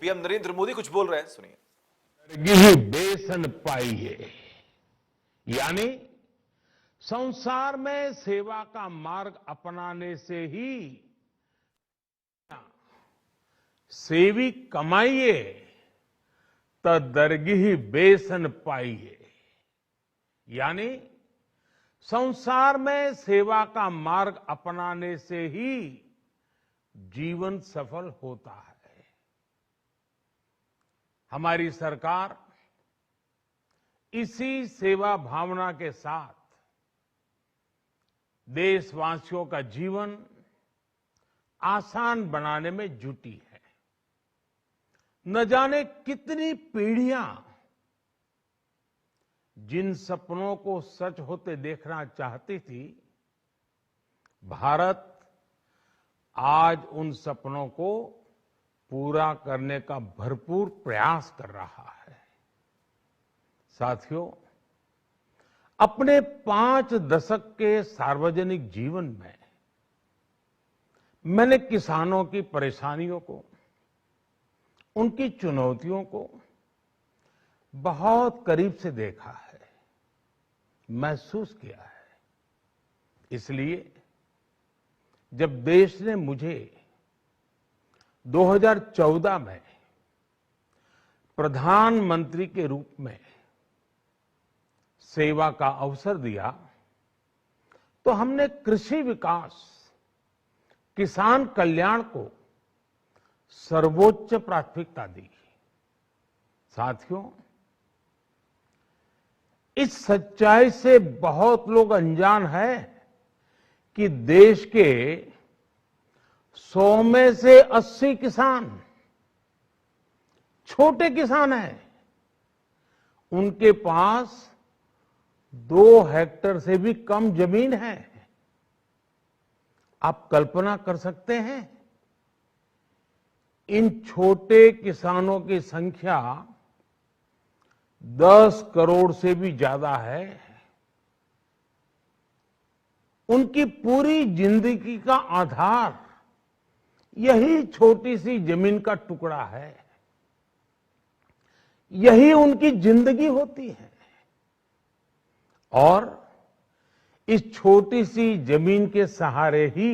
PM Narendra Modi कुछ बोल रहे हैं, सुनिए। गिही बेसन पाइए, यानी संसार में सेवा का मार्ग अपनाने से ही सेवी कमाइए तदरगिही बेसन पाइए, यानी संसार में सेवा का मार्ग अपनाने से ही जीवन सफल होता है। हमारी सरकार इसी सेवा भावना के साथ देशवासियों का जीवन आसान बनाने में जुटी है। न जाने कितनी पीढ़ियां जिन सपनों को सच होते देखना चाहती थी, भारत आज उन सपनों को पूरा करने का भरपूर प्रयास कर रहा है। साथियों, अपने 5 दशक के सार्वजनिक जीवन में मैंने किसानों की परेशानियों को, उनकी चुनौतियों को बहुत करीब से देखा है, महसूस किया है। इसलिए जब देश ने मुझे 2014 में प्रधानमंत्री के रूप में सेवा का अवसर दिया, तो हमने कृषि विकास, किसान कल्याण को सर्वोच्च प्राथमिकता दी। साथियों, इस सच्चाई से बहुत लोग अनजान हैं कि देश के 100 में से 80 किसान छोटे किसान हैं। उनके पास 2 हेक्टेयर से भी कम जमीन है। आप कल्पना कर सकते हैं, इन छोटे किसानों की संख्या 10 करोड़ से भी ज्यादा है। उनकी पूरी जिंदगी का आधार यही छोटी सी जमीन का टुकड़ा है। यही उनकी जिंदगी होती है। और इस छोटी सी जमीन के सहारे ही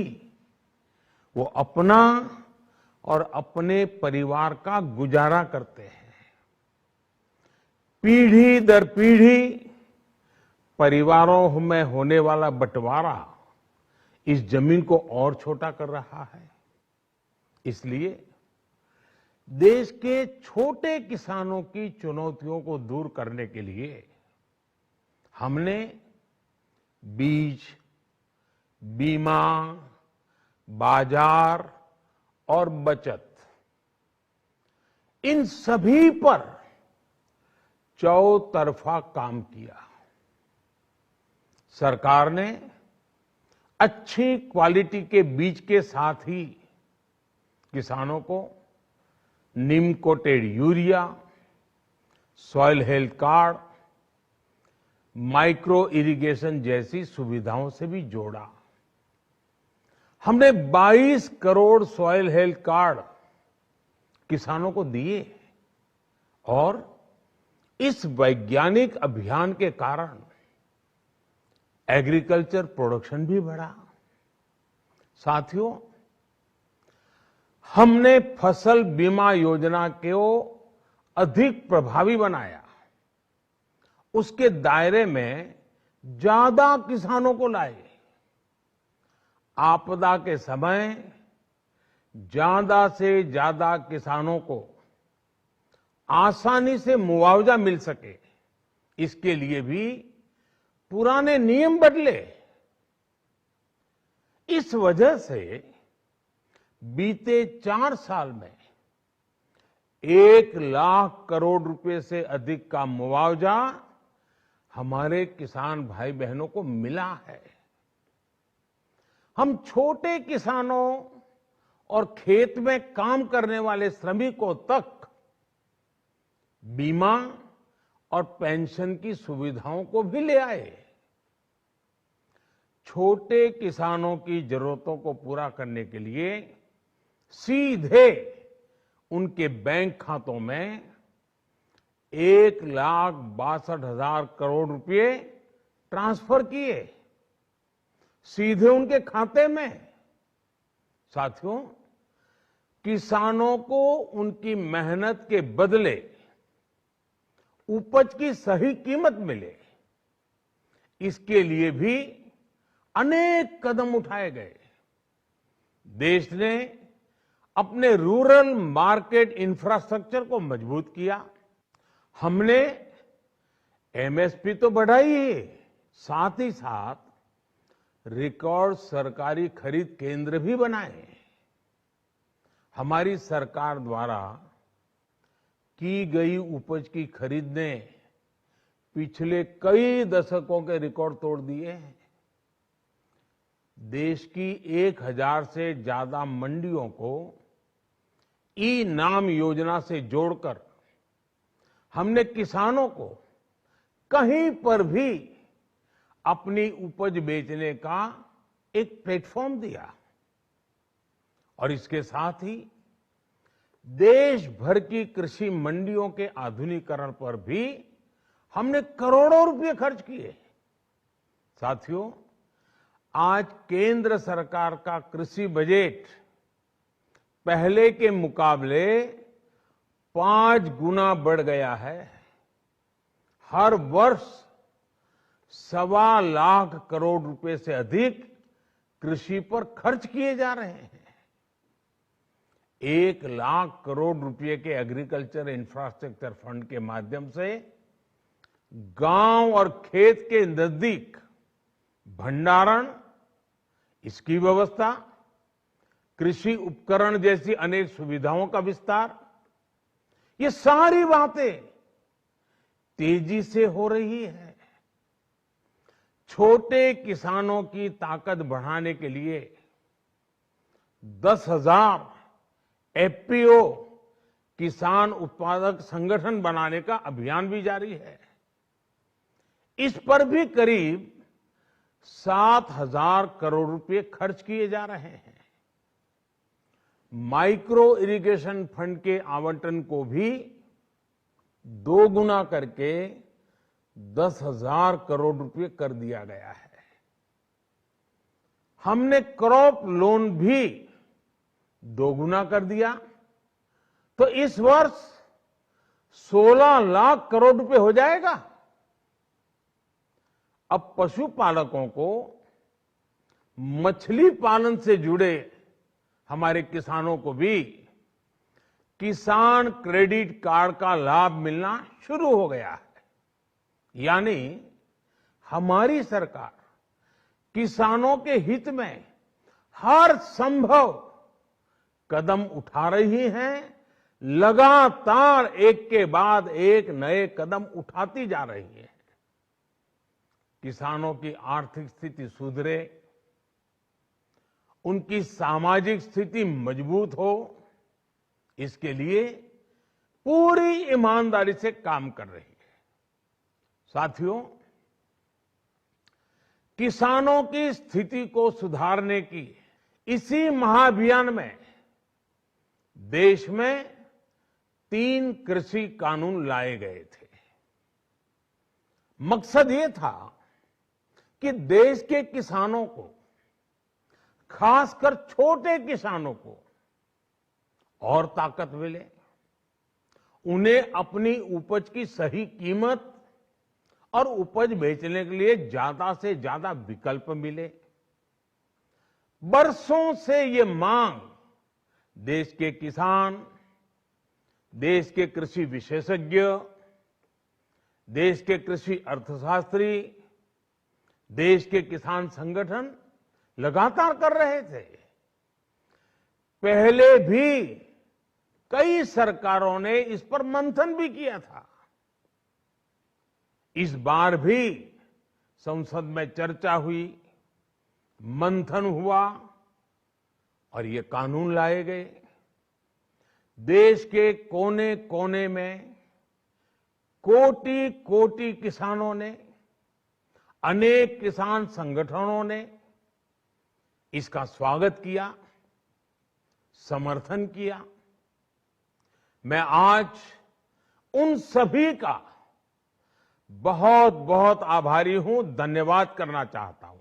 वो अपना और अपने परिवार का गुजारा करते हैं। पीढ़ी दर पीढ़ी परिवारों में होने वाला बंटवारा इस जमीन को और छोटा कर रहा है। इसलिए देश के छोटे किसानों की चुनौतियों को दूर करने के लिए हमने बीज, बीमा, बाजार और बचत, इन सभी पर चौतरफा काम किया। सरकार ने अच्छी क्वालिटी के बीज के साथ ही किसानों को neem coated urea, soil health card, micro irrigation जैसी सुविधाओं से भी जोड़ा। हमने 22 करोड़ सॉइल हेल्थ कार्ड किसानों को दिए और इस वैज्ञानिक अभियान के कारण एग्रीकल्चर प्रोडक्शन भी बढ़ा। साथियों, हमने फसल बीमा योजना को अधिक प्रभावी बनाया। उसके दायरे में ज्यादा किसानों को लाए। आपदा के समय ज्यादा से ज्यादा किसानों को आसानी से मुआवजा मिल सके, इसके लिए भी पुराने नियम बदले। इस वजह से बीते 4 साल में 1 लाख करोड़ रुपए से अधिक का मुआवजा हमारे किसान भाई बहनों को मिला है। हम छोटे किसानों और खेत में काम करने वाले श्रमिकों तक बीमा और पेंशन की सुविधाओं को भी ले आए। छोटे किसानों की जरूरतों को पूरा करने के लिए सीधे उनके बैंक खातों में 1,62,000 करोड़ रुपए ट्रांसफर किए सीधे उनके खाते में। साथियों, किसानों को उनकी मेहनत के बदले उपज की सही कीमत मिले, इसके लिए भी अनेक कदम उठाए गए। देश ने अपने रूरल मार्केट इंफ्रास्ट्रक्चर को मजबूत किया। हमने एमएसपी तो बढ़ाई ही, साथ ही साथ रिकॉर्ड सरकारी खरीद केंद्र भी बनाए। हमारी सरकार द्वारा की गई उपज की खरीद ने पिछले कई दशकों के रिकॉर्ड तोड़ दिए हैं। देश की 1,000 से ज्यादा मंडियों को ई नाम योजना से जोड़कर हमने किसानों को कहीं पर भी अपनी उपज बेचने का एक प्लेटफॉर्म दिया और इसके साथ ही देश भर की कृषि मंडियों के आधुनिकीकरण पर भी हमने करोड़ों रुपए खर्च किए। साथियों, आज केंद्र सरकार का कृषि बजट पहले के मुकाबले 5 गुना बढ़ गया है। हर वर्ष 1.25 लाख करोड़ रुपए से अधिक कृषि पर खर्च किए जा रहे हैं। 1 लाख करोड़ रुपए के एग्रीकल्चर इंफ्रास्ट्रक्चर फंड के माध्यम से गांव और खेत के नजदीक भंडारण, इसकी व्यवस्था, कृषि उपकरण जैसी अनेक सुविधाओं का विस्तार, ये सारी बातें तेजी से हो रही है। छोटे किसानों की ताकत बढ़ाने के लिए 10,000 एफपीओ किसान उत्पादक संगठन बनाने का अभियान भी जारी है। इस पर भी करीब 7,000 करोड़ रुपए खर्च किए जा रहे हैं। माइक्रो इरिगेशन फंड के आवंटन को भी 2 गुना करके 10,000 करोड़ रुपए कर दिया गया है। हमने क्रॉप लोन भी 2 गुना कर दिया, तो इस वर्ष 16 लाख करोड़ रुपए हो जाएगा। अब पशुपालकों को मछली पालन से जुड़े हमारे किसानों को भी किसान क्रेडिट कार्ड का लाभ मिलना शुरू हो गया है। यानी हमारी सरकार किसानों के हित में हर संभव कदम उठा रही है, लगातार एक के बाद एक नए कदम उठाती जा रही है। किसानों की आर्थिक स्थिति सुधरे, उनकी सामाजिक स्थिति मजबूत हो, इसके लिए पूरी ईमानदारी से काम कर रही है। साथियों, किसानों की स्थिति को सुधारने की इसी महाअभियान में देश में 3 कृषि कानून लाए गए थे। मकसद ये था कि देश के किसानों को, खासकर छोटे किसानों को और ताकत मिले, उन्हें अपनी उपज की सही कीमत और उपज बेचने के लिए ज्यादा से ज्यादा विकल्प मिले। बरसों से ये मांग देश के किसान, देश के कृषि विशेषज्ञ, देश के कृषि अर्थशास्त्री, देश के किसान संगठन लगातार कर रहे थे। पहले भी कई सरकारों ने इस पर मंथन भी किया था। इस बार भी संसद में चर्चा हुई, मंथन हुआ और ये कानून लाए गए। देश के कोने कोने में कोटि कोटि किसानों ने, अनेक किसान संगठनों ने इसका स्वागत किया, समर्थन किया। मैं आज उन सभी का बहुत बहुत आभारी हूं, धन्यवाद करना चाहता हूं।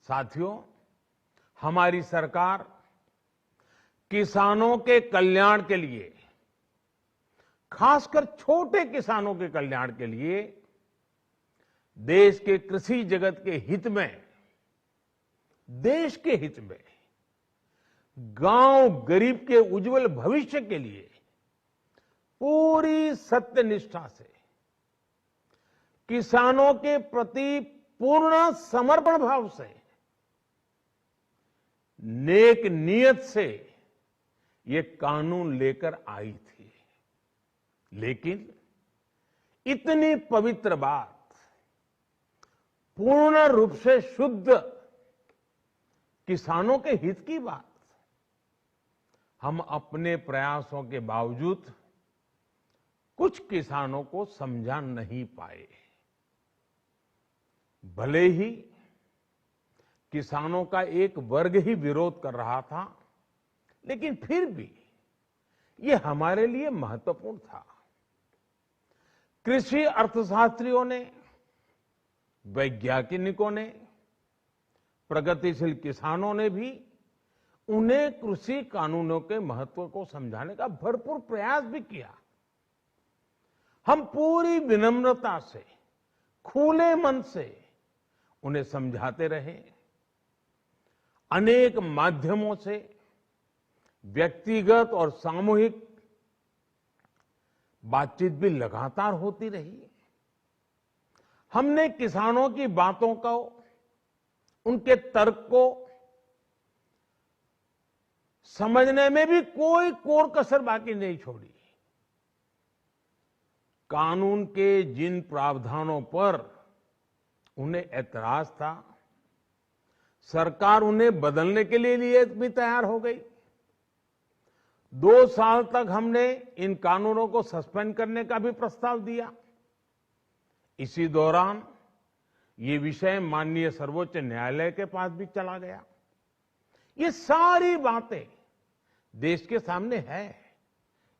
साथियों, हमारी सरकार किसानों के कल्याण के लिए, खासकर छोटे किसानों के कल्याण के लिए, देश के कृषि जगत के हित में, देश के हित में, गांव गरीब के उज्जवल भविष्य के लिए पूरी सत्यनिष्ठा से, किसानों के प्रति पूर्ण समर्पण भाव से, नेक नियत से ये कानून लेकर आई थी। लेकिन इतनी पवित्र बात, पूर्ण रूप से शुद्ध किसानों के हित की बात, हम अपने प्रयासों के बावजूद कुछ किसानों को समझा नहीं पाए। भले ही किसानों का एक वर्ग ही विरोध कर रहा था, लेकिन फिर भी ये हमारे लिए महत्वपूर्ण था। कृषि अर्थशास्त्रियों ने, वैज्ञानिकों ने, प्रगतिशील किसानों ने भी उन्हें कृषि कानूनों के महत्व को समझाने का भरपूर प्रयास भी किया। हम पूरी विनम्रता से, खुले मन से उन्हें समझाते रहे। अनेक माध्यमों से व्यक्तिगत और सामूहिक बातचीत भी लगातार होती रही। हमने किसानों की बातों को, उनके तर्क को समझने में भी कोई कोर कसर बाकी नहीं छोड़ी। कानून के जिन प्रावधानों पर उन्हें ऐतराज था, सरकार उन्हें बदलने के लिए भी तैयार हो गई। 2 साल तक हमने इन कानूनों को सस्पेंड करने का भी प्रस्ताव दिया। इसी दौरान ये विषय माननीय सर्वोच्च न्यायालय के पास भी चला गया। ये सारी बातें देश के सामने है,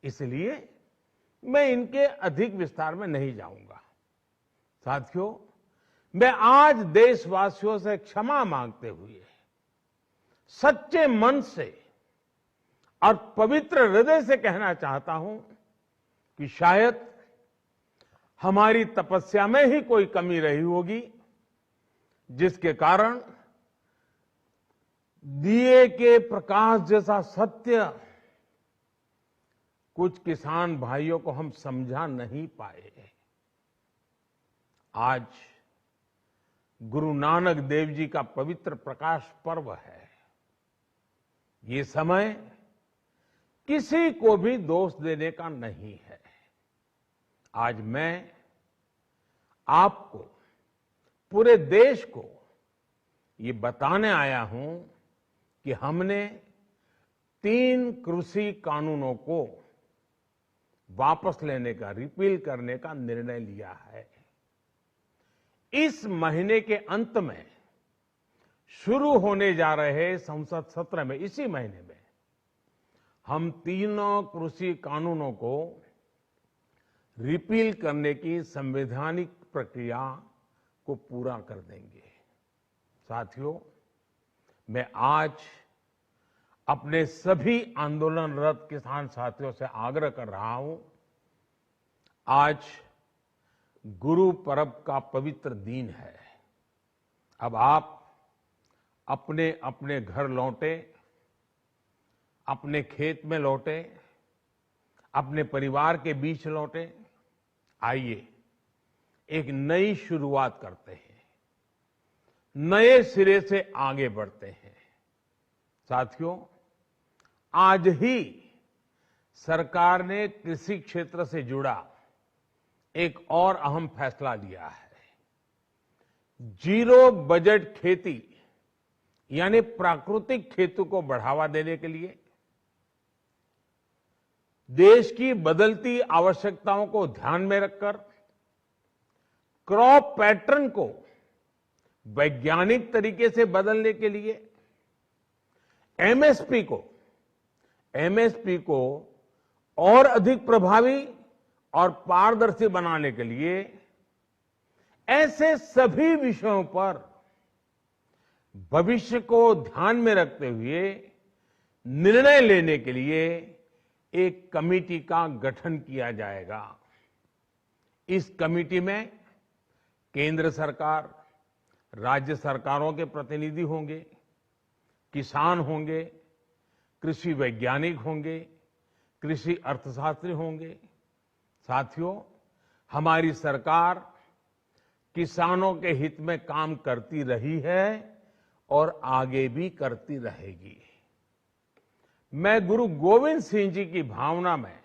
इसलिए मैं इनके अधिक विस्तार में नहीं जाऊंगा। साथियों, मैं आज देशवासियों से क्षमा मांगते हुए सच्चे मन से और पवित्र हृदय से कहना चाहता हूं कि शायद हमारी तपस्या में ही कोई कमी रही होगी, जिसके कारण दिए के प्रकाश जैसा सत्य कुछ किसान भाइयों को हम समझा नहीं पाए। आज गुरु नानक देव जी का पवित्र प्रकाश पर्व है। ये समय किसी को भी दोष देने का नहीं है। आज मैं आपको, पूरे देश को ये बताने आया हूं कि हमने 3 कृषि कानूनों को वापस लेने का, रिपील करने का निर्णय लिया है। इस महीने के अंत में शुरू होने जा रहे संसद सत्र में, इसी महीने में, हम 3 कृषि कानूनों को रिपील करने की संवैधानिक प्रक्रिया को पूरा कर देंगे। साथियों, मैं आज अपने सभी आंदोलनरत किसान साथियों से आग्रह कर रहा हूं, आज गुरु पर्व का पवित्र दिन है। अब आप अपने अपने घर लौटे, अपने खेत में लौटे, अपने परिवार के बीच लौटे। आइए एक नई शुरुआत करते हैं, नए सिरे से आगे बढ़ते हैं। साथियों, आज ही सरकार ने कृषि क्षेत्र से जुड़ा एक और अहम फैसला लिया है। 0 बजट खेती यानी प्राकृतिक खेती को बढ़ावा देने के लिए, देश की बदलती आवश्यकताओं को ध्यान में रखकर क्रॉप पैटर्न को वैज्ञानिक तरीके से बदलने के लिए एमएसपी को और अधिक प्रभावी और पारदर्शी बनाने के लिए ऐसे सभी विषयों पर भविष्य को ध्यान में रखते हुए निर्णय लेने के लिए एक कमेटी का गठन किया जाएगा। इस कमेटी में केंद्र सरकार, राज्य सरकारों के प्रतिनिधि होंगे, किसान होंगे, कृषि वैज्ञानिक होंगे, कृषि अर्थशास्त्री होंगे। साथियों, हमारी सरकार किसानों के हित में काम करती रही है और आगे भी करती रहेगी। मैं गुरु गोविंद सिंह जी की भावना में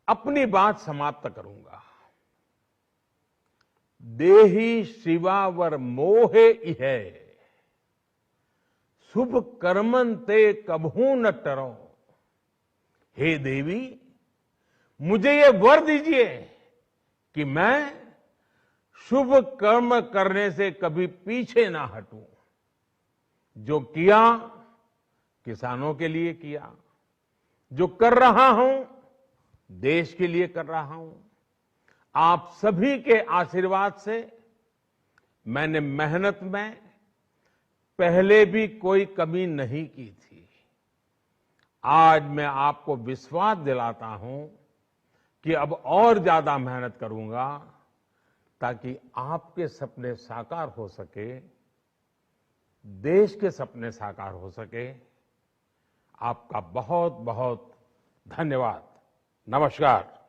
अपनी बात समाप्त करूंगा। देहि शिवावर मोहे इहे, शुभ कर्मन ते कबहू न टरो। हे देवी, मुझे ये वर दीजिए कि मैं शुभ कर्म करने से कभी पीछे ना हटूं। जो किया किसानों के लिए किया, जो कर रहा हूं देश के लिए कर रहा हूं। आप सभी के आशीर्वाद से मैंने मेहनत में पहले भी कोई कमी नहीं की थी। आज मैं आपको विश्वास दिलाता हूं कि अब और ज्यादा मेहनत करूंगा ताकि आपके सपने साकार हो सके, देश के सपने साकार हो सके। आपका बहुत बहुत धन्यवाद। नमस्कार।